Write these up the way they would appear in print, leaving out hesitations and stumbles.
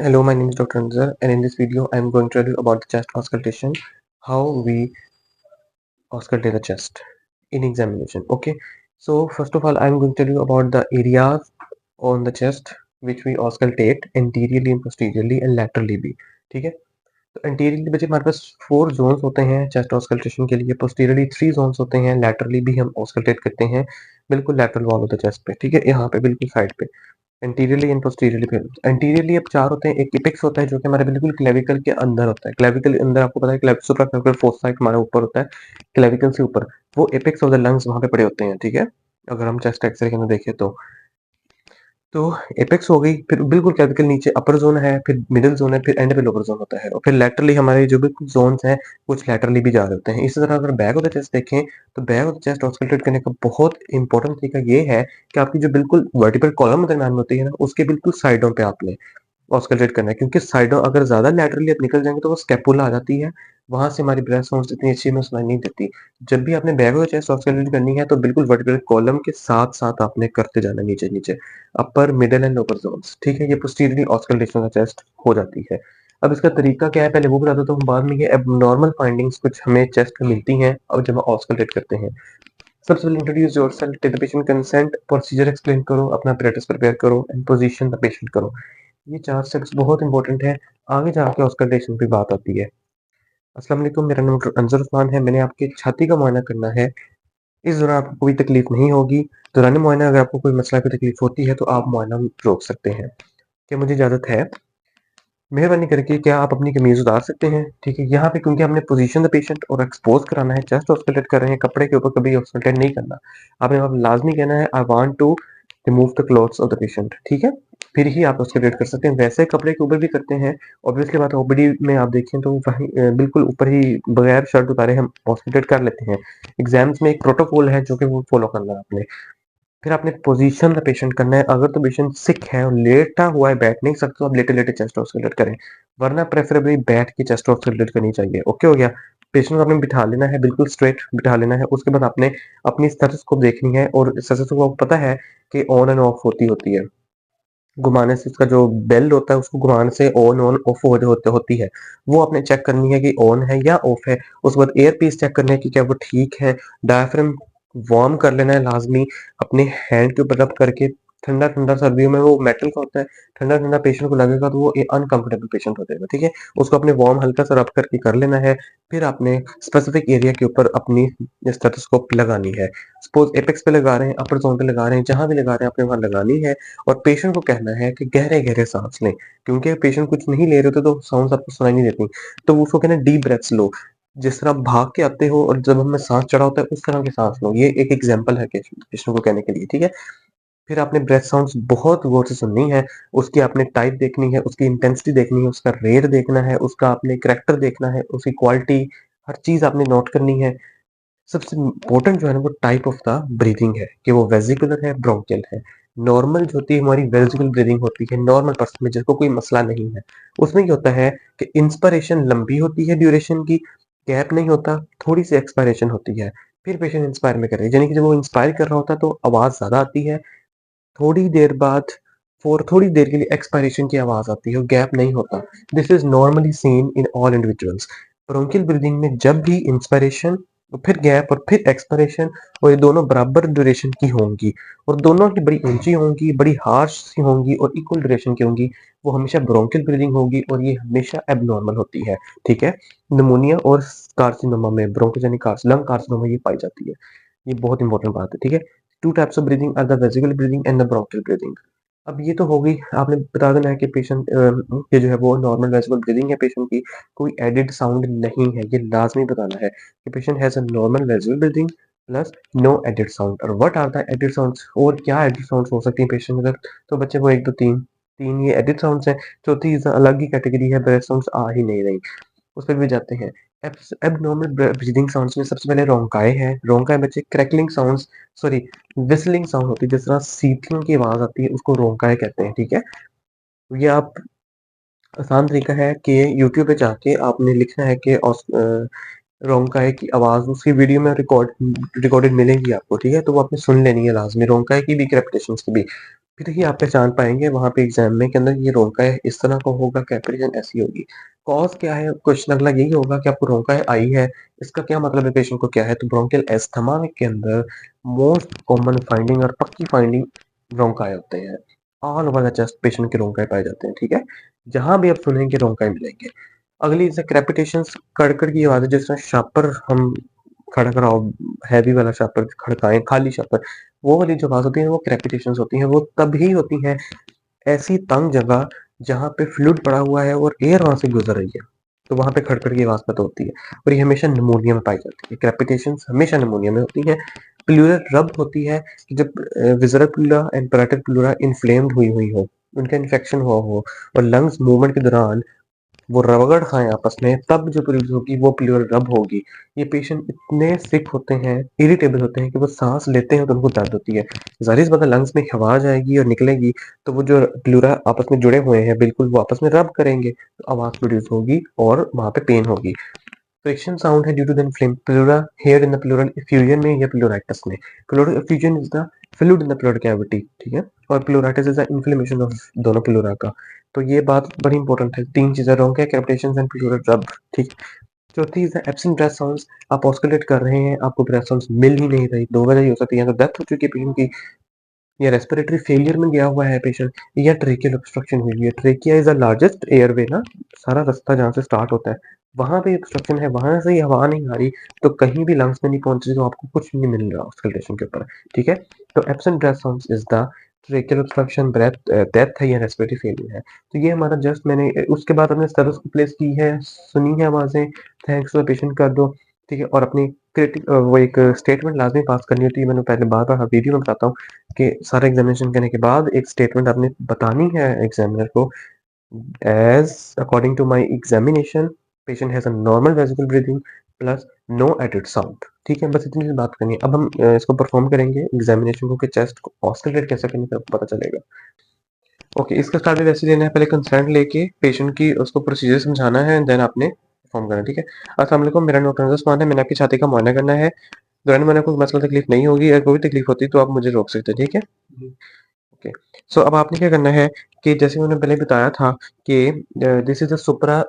Hello, my name is Dr. Anzar, and in this video, I am going to tell you about the chest auscultation, how we auscultate the chest in examination. Okay, so first of all, I am going to tell you about the areas on the chest which we auscultate anteriorly and posteriorly and laterally भी. ठीक है, तो anteriorly बच्चे हमारे पास 4 zones होते हैं chest auscultation के लिए, posteriorly 3 zones होते हैं, laterally भी हम auscultate करते हैं, बिल्कुल lateral wall of the chest पे. ठीक है, यहाँ पे बिल्कुल साइड पे. एंटीरियरली एंड पोस्टीरियरली फिर एंटीरियरली अब 4 होते हैं। एक एपेक्स होता है जो कि हमारे बिल्कुल क्लेविकल के अंदर होता है। क्लेविकल के अंदर आपको पता है सुप्राक्लेविकल फोसा हमारे ऊपर होता है, क्लेविकल से ऊपर। वो एपेक्स ऑफ द लंग्स वहाँ पे पड़े होते हैं, ठीक है? अगर हम चेस्ट एक्स-रे के अंदर देखें तो एपेक्स हो गई, फिर बिल्कुल क्लेविकल नीचे अपर ज़ोन है, फिर मिडल ज़ोन है, फिर एंड पे लोअर ज़ोन होता है और फिर लैटरली हमारे जो भी कुछ ज़ोन्स हैं, कुछ लैटरली भी जा रहे होते हैं। इसी तरह अगर बैक ऑफ द चेस्ट देखें, तो back of the chest auscultate करने का बहुत इंपॉर्टेंट तरीका ये है कि आपकी जो बिल्कुल वर्टिब्रल कॉलम दरमियान में होती है ना, उसके बिल्कुल साइडों पे आपने ऑस्कल्टेट करना है, क्योंकि साइडों अगर ज़्यादा लैटरली आप निकल जाएँगे तो वो स्कैपुला आ जाती है, वहाँ से हमारी ब्रेथ साउंड्स इतनी अच्छी हमें सुनाई नहीं देती। जब भी आपने back of the chest auscultate करनी है तो बिल्कुल वर्टिब्रल कॉलम के साथ-साथ आपने करते जाना है नीचे-नीचे, अपर, मिडल एंड लोअर ज़ोन्स, ठीक है? ये पोस्टीरियरली ऑस्कल्टेशन ऑफ चेस्ट हो जाती है। अब इसका तरीका क्या है पहले वो बता देता हूँ, बाद में ये एब्नॉर्मल फाइंडिंग्स कुछ हमें चेस्ट में मिलती हैं और जब हम ऑस्कल्टेट करते हैं। सबसे पहले introduce yourself, take the patient consent, procedure explain करो, अपना apparatus प्रिपेयर करो एंड पोजीशन द पेशेंट करो। ये 4 स्टेप्स बहुत इंपॉर्टेंट है, आगे जाके ऑस्कल्टेशन पे बात आती है। अस्सलाम वालेकुम, मेरा नाम डॉक्टर अंज़र उस्मान है, मैंने आपके छाती का मुआयना करना है। इस दौरान आपको कोई तकलीफ नहीं होगी। दौरान मुआयना अगर आपको कोई मसला, कोई तकलीफ होती है तो आप मुआयना रोक सकते हैं। क्या मुझे इजाज़त है? मेहरबानी करके क्या आप अपनी कमीज़ उतार सकते हैं? ठीक है, यहाँ पे क्योंकि हमने पोज़ीशन द पेशेंट और एक्सपोज़ कराना है, चेस्ट ऑस्कल्टेट कर रहे हैं, कपड़े के ऊपर कभी ऑस्कल्टेट नहीं करना। आपने वहाँ लाज़मी कहना है I want to remove the clothes of the patient, ठीक है? फिर ही आप ऑस्कल्टेट कर सकते हैं। वैसे कपड़े के ऊपर भी करते हैं, ऑब्वियसली बात है ओपीडी में आप देखें तो वहीं बिल्कुल ऊपर ही बगैर शर्ट उतारे हम ऑस्कल्टेट कर लेते हैं। एग्ज़ाम्स में एक प्रोटोकॉल है जो कि वो फ़ॉलो करना है आपने। फिर आपने पोजीशन द पेशेंट करना है। अगर तो पेशेंट सिक है और लेटा हुआ है, बैठ नहीं सकते, तो आप लेटे-लेटे चेस्ट ऑस्कल्टेट करें, वरना प्रेफरेबली बैठ के चेस्ट ऑस्कल्टेट करनी चाहिए। ओके हो गया? पेशेंट को आपने बिठा लेना है, बिल्कुल स्ट्रेट बिठा लेना है। उसके बाद आपने अपनी स्टेथोस्कोप देखनी है और स्टेथोस्कोप आपको पता है कि ऑन एंड ऑफ होती है। घुमाने से उसका जो बेल होता है उसको घुमाने से ऑन ऑन ऑफ होती है। वो आपने चेक करनी है कि ऑन है या ऑफ है। उसके बाद एयर पीस चेक करना है कि क्या वो ठीक है। डायफ्राम वार्म कर लेना है लाज़मी, अपने हैंड के ऊपर रब करके। ठंडा-ठंडा सर्दियों में वो मेटल का होता है, ठंडा-ठंडा पेशेंट को लगेगा तो वो अनकंफर्टेबल पेशेंट हो जाएगा, ठीक है? उसको अपने वार्म हल्का सा रब करके कर लेना है। फिर आपने स्पेसिफिक एरिया के ऊपर अपनी स्टेथोस्कोप लगानी है। सपोज़ एपेक्स पे लगा रहे हैं, अपर ज़ोन पे लगा रहे हैं, जहाँ भी लगा रहे हैं आपने वहाँ लगानी है। और पेशेंट को कहना है कि गहरे-गहरे साँस लें, क्योंकि पेशेंट कुछ नहीं ले रहे होते तो साउंड्स आपको सुनाई नहीं देती। तो वो उसको कहना है डीप ब्रेथ्स लो। जिस तरह आप भाग के आते हो और जब हमें साँस चढ़ा होता है उस तरह की साँस लो। ये एक एग्ज़ाम्पल है पेशेंट को कहने के लिए, ठीक है? फिर आपने ब्रेथ साउंड्स बहुत गौर से सुननी है, उसकी आपने टाइप देखनी है, उसकी इंटेंसिटी देखनी है, उसका रेट देखना है, उसका आपने करैक्टर देखना है, उसकी क्वालिटी, हर चीज़ आपने नोट करनी है। सबसे इम्पोर्टेंट जो है ना वो टाइप ऑफ द ब्रीथिंग है कि वो वेसिकुलर है, ब्रोंकियल है। नॉर्मल जो होती है हमारी वेसिकुलर ब्रीथिंग होती है नॉर्मल पर्सन में जिसको कोई मसला नहीं है। उसमें क्या होता है कि इंस्पिरेशन लंबी होती है ड्यूरेशन की, गैप नहीं होता, थोड़ी-सी एक्सपायरेशन होती है। फिर पेशेंट इंस्पायर में करे, यानी कि जब वो इंस्पायर कर रहा होता है तो आवाज़ ज़्यादा आती है, थोड़ी देर बाद फॉर थोड़ी देर के लिए एक्सपायरेशन की आवाज़ आती है और गैप नहीं होता। This is normally seen in all individuals. Bronchial breathing में जब भी इंस्पिरेशन और फिर गैप और फिर एक्सपिरेशन और ये दोनों बराबर ड्यूरेशन की होंगी और दोनों की बड़ी ऊंची होंगी, बड़ी हार्श सी होंगी और इक्वल ड्यूरेशन की होंगी, वो हमेशा ब्रोंकियल ब्रीथिंग होगी और ये हमेशा एबनॉर्मल होती है, ठीक है? निमोनिया और कार्सिनोमा में ब्रोंकोजेनिक लंग कार्सिनोमा ये पाई जाती है। ये बहुत इंपॉर्टेंट बात है, ठीक है? Two types of breathing are the vesicular breathing and the bronchial breathing. अब ये तो हो गई, आपने बता देना है कि पेशेंट ये जो है वो नॉर्मल वेसिकुलर ब्रीथिंग है पेशेंट की, कोई एडेड साउंड नहीं है, ये लाज़मी बताना है कि patient has a normal vesicular breathing plus no added sound. और what are the added sounds, और क्या एडेड साउंड्स हो सकती हैं पेशेंट अगर, तो बच्चे वो 1, 2, 3 ये एडेड साउंड्स हैं। चौथी अलग ही कैटेगरी है, ब्रेथ साउंड्स आ ही नहीं रही। उस पर भी जाते हैं। एबनॉर्मल ब्रीदिंग साउंड्स में सबसे पहले रोंकाई है। रोंकाई बच्चे क्रैकलिंग साउंड्स, सॉरी व्हिstलिंग साउंड होती है, जिस तरह सीटियों की आवाज़ आती है उसको रोंकाई कहते हैं, ठीक है? तो ये आप आसान तरीका है कि यूट्यूब पे जाके आपने लिखना है कि रोंकाई की आवाज़ उसकी वीडियो में रिकॉर्डेड मिलेगी आपको, ठीक है? तो वो आपने सुन लेनी है लाज़मी, रोंकाई की भी, क्रैपिटेशंस की भी। फिर ही आप पहचान पाएंगे वहां पे एग्जाम में के अंदर ये रोंका है इस तरह का होगा, कैपिटेशन ऐसी होगी। कॉज क्या है, क्वेश्चन अगला यही होगा कि आपको रोंका है आई है, इसका क्या मतलब है, पेशेंट को क्या है। तो ब्रोंकियल एस्थमा के अंदर मोस्ट कॉमन फाइंडिंग और पक्की फाइंडिंग ब्रोंकाई होते हैं। All over the chest patient के रोंकाई पाए जाते हैं, ठीक है। जहां भी आप सुनेंगे रोंकाई मिलेंगे। अगली जैसे क्रेपिटेशन, कड़कड़ की आवाज है, जिस तरह शापर हम खड़क रहा हो, हैवी वाला शापर खड़काएं, खाली शापर, वो वाली जो आवाज होती है वो क्रेपिटेशन होती है। वो तभी होती है ऐसी तंग जगह जहाँ पे फ्लूइड पड़ा हुआ है और एयर वहां से गुजर रही है, तो वहां पे खड़खड़ की आवाज पता होती है। और ये हमेशा निमोनिया में पाई जाती है, क्रेपिटेशन हमेशा निमोनिया में होती है। प्लूरल रब होती है कि जब visceral pleura and parietal pleura inflamed हुई हुई हो, उनका इन्फेक्शन हुआ हो और लंग्स मूवमेंट के दौरान वो रगड़ खाएं आपस में, तब जो प्रोड्यूस होगी वो प्लूरल रब होगी। ये पेशेंट इतने सिक होते हैं, इरिटेबल होते हैं कि वो सांस लेते हैं तो उनको दर्द होती है। जाहिर सी बात है, लंग्स में हवा जाएगी और निकलेगी, तो वो जो प्लूरा आपस में जुड़े हुए हैं बिल्कुल वो आपस में रब करेंगे, तो आवाज प्रोड्यूस होगी और वहां पे पेन होगी। फ्रिक्शन साउंड है due to the inflame pleura here in the pleural effusion में या प्लूराइटिस में। Pleural effusion is the fluid in the pleural cavity, ठीक है। और pleuritis is the inflammation of दोनों प्लूरा का। तो ये बात बड़ी इंपॉर्टेंट है, तीन चीजें रॉन्ग है, कैविटेशन एंड प्लूरल रब, ठीक। चौथी is the absent breath sounds. आप ऑस्कुलेट कर रहे हैं, आपको ब्रेथ साउंड्स मिल ही नहीं रही, दो वजह ही हो सकती है, तो डेथ हो चुकी है पेशेंट की, या रेस्पिरेटरी फेलियर में गया हुआ है पेशेंट, या ट्रेकियल ऑब्स्ट्रक्शन हुई है। Trachea is the largest airway ना, सारा रास्ता जहाँ से स्टार्ट होता है वहां पे ऑब्स्ट्रक्शन है, वहां से ही हवा नहीं आ रही, तो कहीं भी लंग्स में नहीं पहुंच रही, तो आपको कुछ नहीं मिल रहा ऑक्सीडेशन के ऊपर, ठीक है। तो absent breath sounds is the tracheal obstruction, breath death है या रेस्पिरेटरी फेलियर है। तो ये हमारा जस्ट मैंने उसके बाद हमने स्टेथोस्कोप प्लेस की है, सुनी है आवाजें, थैंक्स टू द पेशेंट कर दो, ठीक है। और अपनी वो एक स्टेटमेंट लाजमी पास करनी होती है, मैंने पहले बार बार वीडियो में बताता हूँ कि सारा एग्जामिनेशन करने के बाद एक स्टेटमेंट आपने बतानी है एग्जामिनर को, as according to my examination patient has a normal vesicular breathing plus no added sound, ठीक है। बस इतनी सी बात करनी है। अब हम इसको परफॉर्म करेंगे एग्जामिनेशन को कि चेस्ट को ऑस्कलटेट कैसे करने का पता चलेगा। ओके, इसका स्टार्ट भी वैसे देना है, पहले कंसर्न लेके पेशेंट की उसको प्रोसीजर समझाना है, देन आपने परफॉर्म करना है, ठीक है। अस्सलाम वालेकुम, मेरा नाम डॉक्टर उस्मान है, मैंने आपकी छाती का मुआयना करना है। दौरान मुआयना कोई मसला तकलीफ नहीं होगी, अगर कोई तकलीफ होती है तो आप मुझे रोक सकते हैं, ठीक है। ओके, सो अब आपने क्या करना है कि जैसे मैंने पहले बताया था कि this is the supra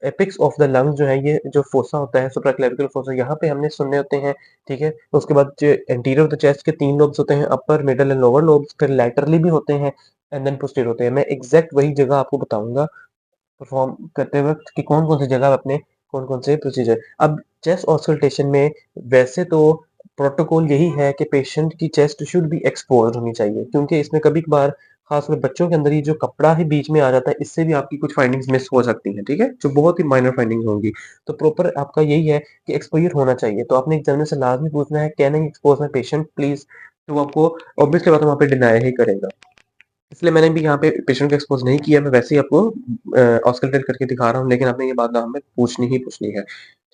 apex of the lungs, जो है ये जो फोसा होता है सुप्रा क्लेविकुलर फोसा, यहाँ पे हमने सुनने होते हैं, ठीक है। उसके बाद जो एंटीरियर ऑफ द चेस्ट के तीन लोब्स होते हैं, upper middle and lower lobes, फिर लैटरली भी होते हैं एंड देन पोस्टीरियर होते हैं। मैं एग्जैक्ट वही जगह आपको बताऊंगा परफॉर्म करते वक्त कि कौन कौन सी जगह अपने कौन कौन से प्रोसीजर। अब चेस्ट ऑस्कल्टेशन में वैसे तो प्रोटोकॉल यही है कि पेशेंट की चेस्ट शुड बी एक्सपोज होनी चाहिए, क्योंकि इसमें कभी कभार खासकर बच्चों के अंदर ये जो कपड़ा ही बीच में आ जाता है, इससे भी आपकी कुछ फाइंडिंग्स मिस हो सकती हैं, ठीक है, जो बहुत ही माइनर फाइंडिंग्स होंगी। तो प्रॉपर आपका यही है कि एक्सपोजर होना चाहिए। तो आपने एग्जामिनर से लाजमी पूछना है, can I expose my patient please, तो वो आपको ऑब्वियसली बात है वहाँ पे डिनाई ही करेगा। इसलिए मैंने भी यहाँ पे पेशेंट को एक्सपोज नहीं किया, मैं वैसे ही आपको ऑस्कल्टेट करके दिखा रहा हूँ, लेकिन आपने ये बात ना हमें पूछनी ही पूछनी है,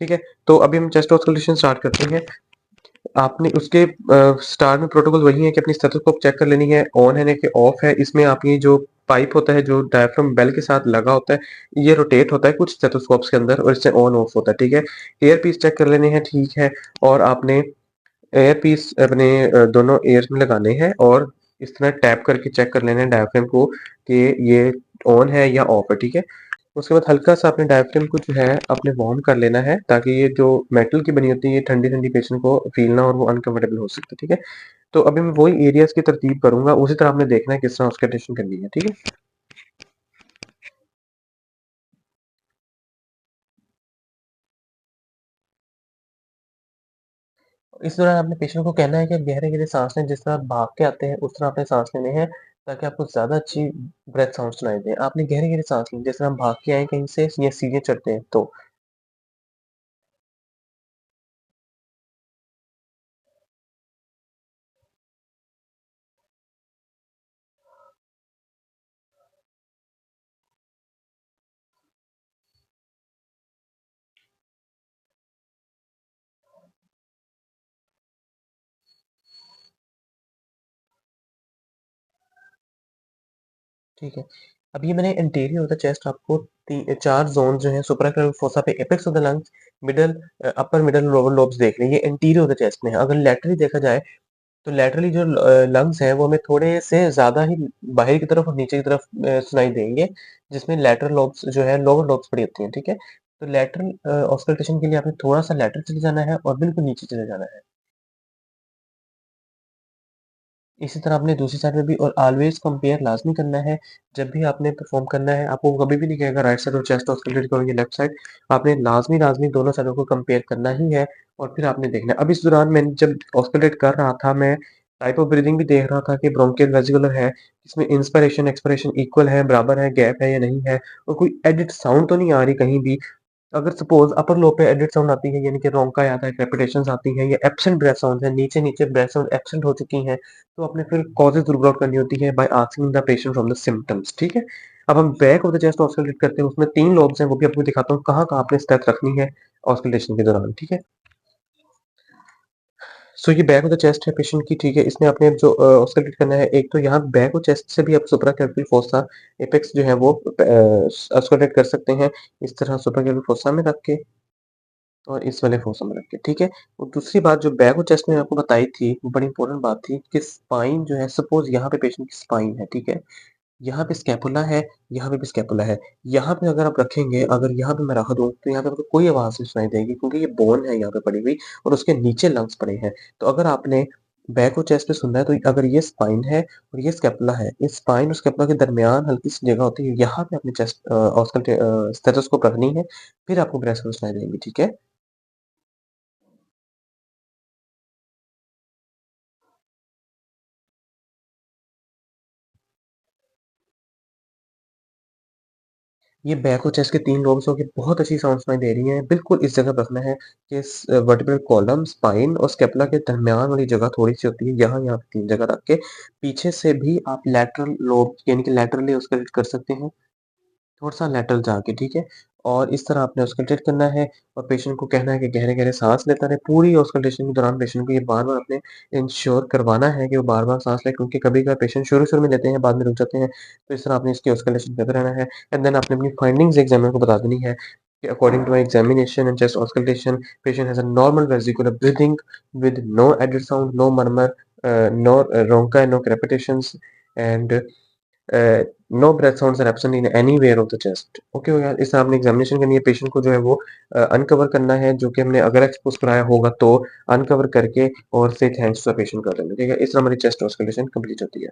ठीक है। तो अभी हम चेस्ट ऑस्कल्टेशन स्टार्ट करते हैं। आपने उसके स्टार्ट में प्रोटोकॉल वही है कि अपनी स्टेथोस्कोप चेक कर लेनी है, ऑन है कि ऑफ है। इसमें आपकी जो पाइप होता है जो डायफ्राम बेल के साथ लगा होता है, ये रोटेट होता है कुछ स्टेथोस्कोप्स के अंदर और इससे ऑन ऑफ होता है, ठीक है। एयर पीस चेक कर लेने हैं, ठीक है। और आपने एयर पीस अपने दोनों एयर्स में लगाने हैं और इस तरह टैप करके चेक कर लेना है डायफ्राम को कि ये ऑन है या ऑफ है, ठीक है। उसके बाद हल्का सा अपने डायफ्राम को जो है अपने वार्म कर लेना है, ताकि ये जो मेटल की बनी होती है ये ठंडी ठंडी पेशेंट को फील ना और वो अनकंफर्टेबल हो सकता है, ठीक है। तो अभी मैं वही एरियाज की तरतीब करूंगा, उसी तरह आपने देखना है किस तरह उसका टेस्ट करनी है, ठीक है। इस दौरान आपने पेशेंट को कहना है कि गहरे गहरे सांस लें, जिस तरह आप भाग के आते हैं उस तरह आपने सांस लेने हैं, ताकि आपको ज्यादा अच्छी ब्रेथ साउंड सुनाई दे। आपने गहरे गहरे सांस लें, जैसे हम भाग के आए कहीं से या सीढ़ियाँ चढ़ते हैं तो। ठीक है। अब ये मैंने इंटीरियर ऑफ द चेस्ट आपको चार जोन जो है सुप्राक्लाविकुलर फोसा पे apex of the lungs, middle, upper middle lower lobes देख लें, ये इंटीरियर ऑफ द चेस्ट में है। अगर लैटरली देखा जाए तो लैटरली जो लंग्स हैं वो हमें थोड़े से ज़्यादा ही बाहर की तरफ और नीचे की तरफ सुनाई देंगे, जिसमें लैटरल लोब्स जो है लोअर लोब्स पड़ी होती हैं, ठीक है? तो लैटरल ऑस्कल्टेशन के लिए आपने थोड़ा-सा लैटरल चले जाना है और बिल्कुल नीचे चले जाना है। इसी तरह आपने दूसरी साइड में भी और ऑलवेज़ कंपेयर लाज़मी करना है, जब भी आपने परफ़ॉर्म करना है, आपको कभी भी नहीं कहेगा राइट साइड और चेस्ट ऑस्कल्टेट करो या लेफ्ट साइड, आपने लाज़मी दोनों साइडों को कंपेयर करना ही है और फिर आपने देखना है। अब इस दौरान मैंने जब ऑस्कल्टेट कर रहा था, मैं टाइप ऑफ ब्रीथिंग भी देख रहा था कि ब्रोंकियल वेसिकुलर है, इसमें इंस्पिरेशन, एक्सपिरेशन इक्वल है, बराबर है, गैप है या नहीं है और कोई एडिट साउंड तो नहीं आ रही कहीं भी। अगर सपोज़ अपर लोब पे एडिट साउंड आती है यानी कि रोंका आता है, क्रेपिटेशंस आती हैं या एब्सेंट ब्रेथ साउंड्स हैं, नीचे-नीचे ब्रेथ साउंड एब्सेंट हो चुकी हैं, तो आपने फिर कॉजेज़ रूल आउट करनी होती है by asking the patient from the symptoms, ठीक है? अब हम back of the chest auscultate करते हैं, उसमें 3 लोब्स हैं, वो भी आपको दिखाता हूँ कहाँ-कहाँ आपने स्टेप रखनी है ऑस्कल्टेशन के दौरान, ठीक है? सो ये बैक ऑफ द चेस्ट है पेशेंट की, ठीक है? इसमें आपने जो ऑस्कल्टेट करना है, एक तो यहाँ बैक ऑफ चेस्ट से भी आप सुप्राकैल्विकल फोसा, एपेक्स जो है वो ऑस्कल्टेट कर सकते हैं, इस तरह सुप्राकैल्विकल फोसा में रख के और इस वाले फोसम में रख के, ठीक है? और दूसरी बात जो बैक और चेस्ट में आपको बताई थी, वो बड़ी इंपॉर्टेंट बात थी कि स्पाइन जो है सपोज़ यहाँ पे पेशेंट की स्पाइन है, ठीक है? यहाँ पे स्कैपुला है, यहाँ पे भी स्कैपुला है। यहाँ पे अगर आप रखेंगे, अगर यहाँ पे मैं रख दूँ, तो यहाँ पे आपको कोई आवाज़ नहीं सुनाई देगी क्योंकि ये बोन है यहाँ पे पड़ी हुई और उसके नीचे लंग्स पड़े हैं। तो अगर आपने बैक और चेस्ट पे सुनना है, तो अगर ये स्पाइन है और ये स्कैपुला है, इस स्पाइन और स्कैपुला के दरमियान हल्की-सी जगह होती है, यहाँ पे आपने चेस्ट स्टेथोस्कोप रखनी है, फिर आपको ब्रेथ साउंड सुनाई देंगी, ठीक है? ये बैक और चेस्ट के 3 लोब्स होके बहुत अच्छी साउंड सुनाई दे रही हैं। बिल्कुल इस जगह पे रखना है कि वर्टिब्रल कॉलम, स्पाइन और स्कैपुला के दरमियान वाली जगह थोड़ी-सी होती है, यहाँ-यहाँ पे 3 जगह रख के पीछे से भी आप लैटरल लोब यानी कि लैटरली उसका कर सकते हैं। थोड़ा-सा लेटल जाके, ठीक है? और इस तरह आपने ऑस्कल्टेट करना है और पेशेंट को कहना है कि गहरे-गहरे साँस लेता रहे। पूरी ऑस्कल्टेशन के दौरान पेशेंट को ये बार-बार आपने इंश्योर करवाना है कि वो बार-बार साँस ले क्योंकि कभी-कभार पेशेंट शुरू-शुरू में लेते हैं, बाद में रुक जाते हैं। तो इस तरह आपने इसकी ऑस्कल्टेशन करते रहना है एंड देन आपने अपनी फाइंडिंग्स एग्जामिनर को बता देनी है कि according to my examination and chest auscultation, patient has a normal vesicular breathing with no added sound, no मurmur, no ronchi, no crepitations and no breath sounds are absent in anywhere of the chest. Okay हो गया? इस तरह आपने examination करनी है, patient को जो है वो अनकवर करना है, जो कि हमने अगर एक्सपोज़ कराया होगा तो अनकवर करके और से थैंक्स टू द पेशेंट कर देना, ठीक है? इस तरह हमारी चेस्ट ऑस्कल्टेशन कंप्लीट होती है।